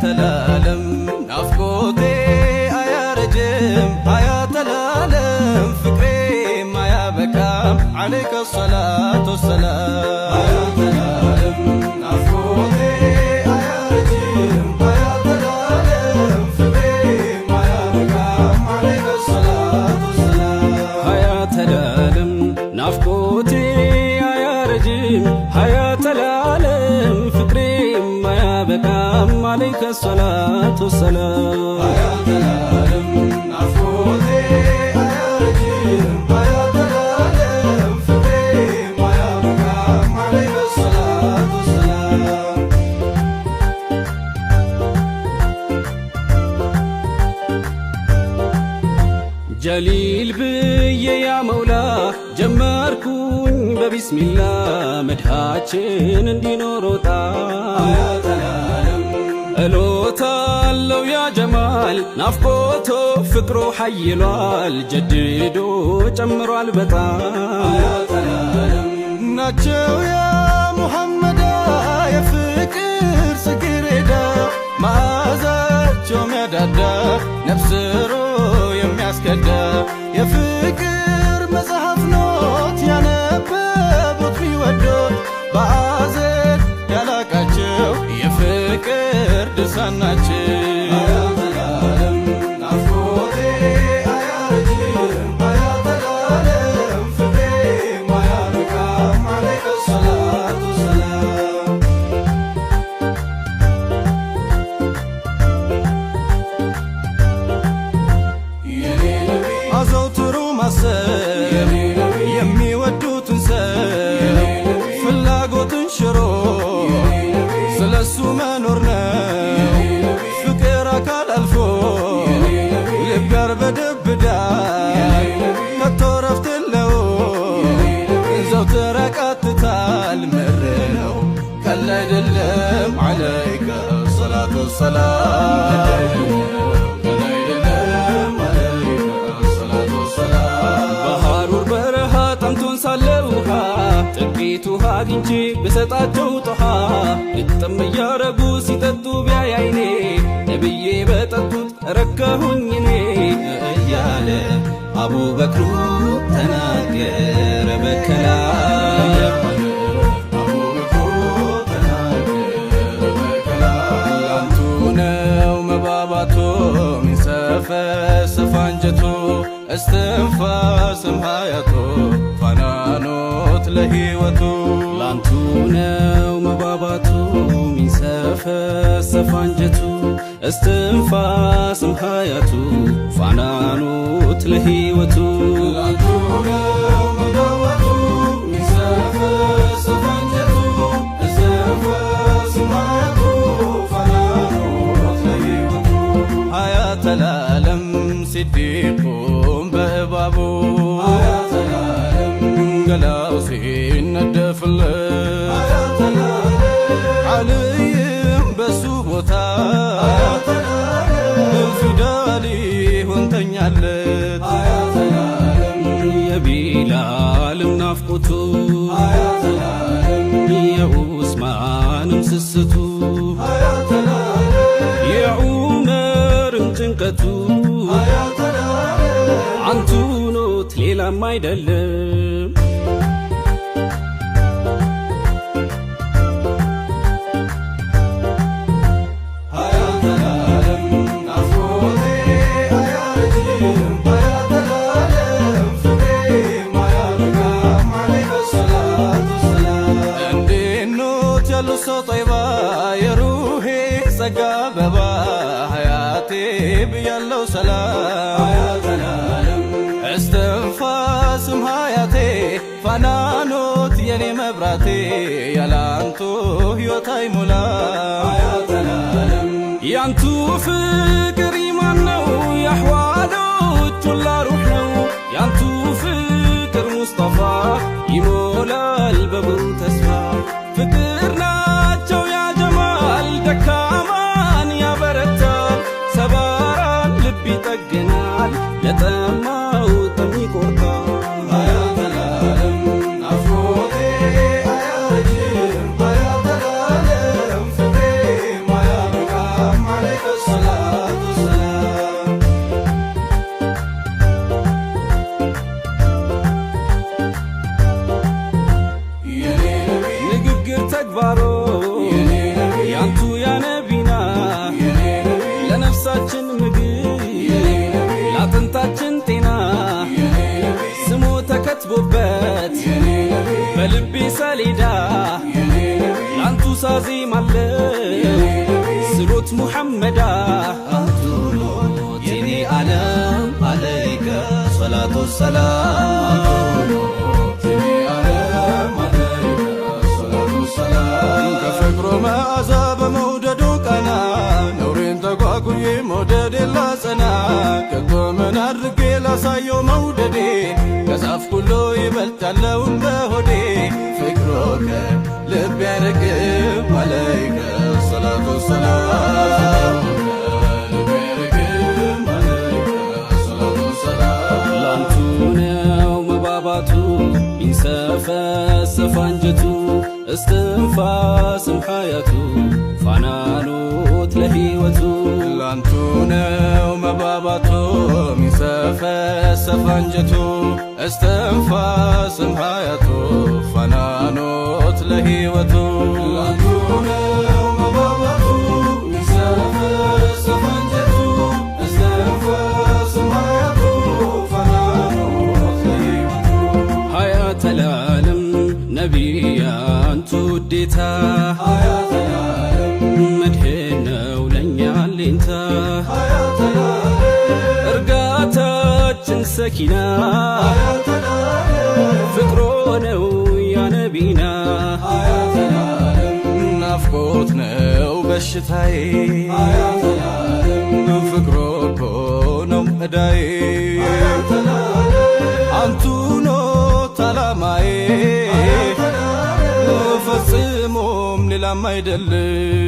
العالم نافقوتي أيارجم حياة العالم فكري ما يبكام عليك الصلاة والسلام حياة العالم نافقوتي أيارجم حياة العالم فكري ما يبكام عليك الصلاة والسلام حياة العالم نافقوتي أيارجم حياة العالم فكري ما يبكام عليك الصلاة والسلام حياة العالم نافقوتي أيارجم حياة العالم فكري ما يبكام عليك الصلاة والسلام جليل بي يا مولا جمركون ببسم الله مدحاتشن اندينوروتا حياة العالم እሎታለው ያ ጀማል ናፍቆቶ ፍቅሩ ሐይሏል ጀድዶ ጨምሯል በጣም ናቸው ያ ሙሐመድ የፍቅር ጽጌረዳ መዓዛቸው የሚያዳዳ ነፍስሮ የሚያስከዳ የፍቅር መጽሐፍ ኖት ያነበቡት ቢወዶት በአዘን ያላቃቸው የፍቅር ድርሳን ናቸው حياة العالم نافقوتي أيارجم حياة العالم فكري ما يبكام عليك الصلاة والسلام أزوترو مساء يمي ودوتن ساء فلاقوتن شرو سلسو منورنا فكر أكال ألفو لبقر بدبدا كتورفت اللو زوترك أتتال مرنو كلا يدلم عليك الصلاة والسلام بحارور برها تمتون سالوها ጥቂቱሃ አግኝቼ በሰጣቸው ጦሃ ግጥም እያረጉ ሲጠጡ ቢያያይኔ ነብዬ በጠጡት ረካሁኝ እኔ እያለ አቡበክሩ ተናገረ በከላም ላንቱ ነው መባባቶ ሚንሰፈስፍ አንጀቶ እስትንፋስም ሀያቶ ፋናኖት ለህይወቱ ላንቱ ነው መባባቱ ሚንሰፈስፍ አንጀቱ እስትንፋስም ሀያቱ ፋናኖት ለህይወቱ ላንቱ ነው መባባቱ ሚንሰፈስፍ አንጀቱ እስትንፋስም ሀያቱ ፋናኖት ለህይወቱ حياة العالم صديقهم بأبابو حياة العالم قلاو سين الدفل حياة العالم عليهم بسوبوتا حياة العالم فدالي وانتن يعلت حياة العالم يا بلال منافقتو حياة العالم يا عثمان مسستو حياة العالم يا عمر ጭንቀቱ حياة العالم አንቱ ኖት ሌላም አይደለም حياة العالم نافقوتي أيارجم حياة العالم فكري ما يبكام عليك الصلاة والسلام እንዴት ኖት ያሉ ሰው ጠይባ የሩሄ ጸጋ በባ بيالو سلام حياة العالم استنفاسم حياتي فنانوت يني مبراتي يالانتو هيوتاي مولا حياة العالم يانتو فكر إيمانو يحوالو جلا روحنو يانتو فكر مصطفى يمولا الببر تسفى فكرنا جو يا جمال دكامان يا برتا ሰባራን ልብ ይጠግናል ለጠማው ጥም ይቆርጣል حياة العالم نافقوتي أيارجم حياة العالم فكري ما يبكام بلبي ساليدا لانتو سازي مالي سروت محمدا تيني عالم عليك صلاة السلام تيني عالم عليك صلاة السلام كفكرو ما عذاب موددو كنا نورين تقاكوي مودد الله سنا كتو من أرقي لسايو موددي كساف كله يبلتالون بهودي فكروك لبي ركب عليك صلاة السلام لبي ركب عليك صلاة السلام لانتونو مباباتو ينسفسف አንጀቱ استنفاسم حياتو فنانوت لهيوتو لانتونو مباباتو ينسفسف አንጀቱ استنفاسم حياتو فنانوت لهيوتو لانتونو مباباتو ينسفسف አንጀቱ استنفاسم حياتو فنانوت لهيوتو حياة العالم نبيان توديتا حياة العالم مدهنا ولنيا لينتا حياة العالم ارقاتاችን سكينة حياة العالم فكرونو يا نبينا حياة العالم نافقوتنو بشتاي حياة العالم فكروكو نو مداي حياة العالم انتونو تلاماي فصموم للام አይደለም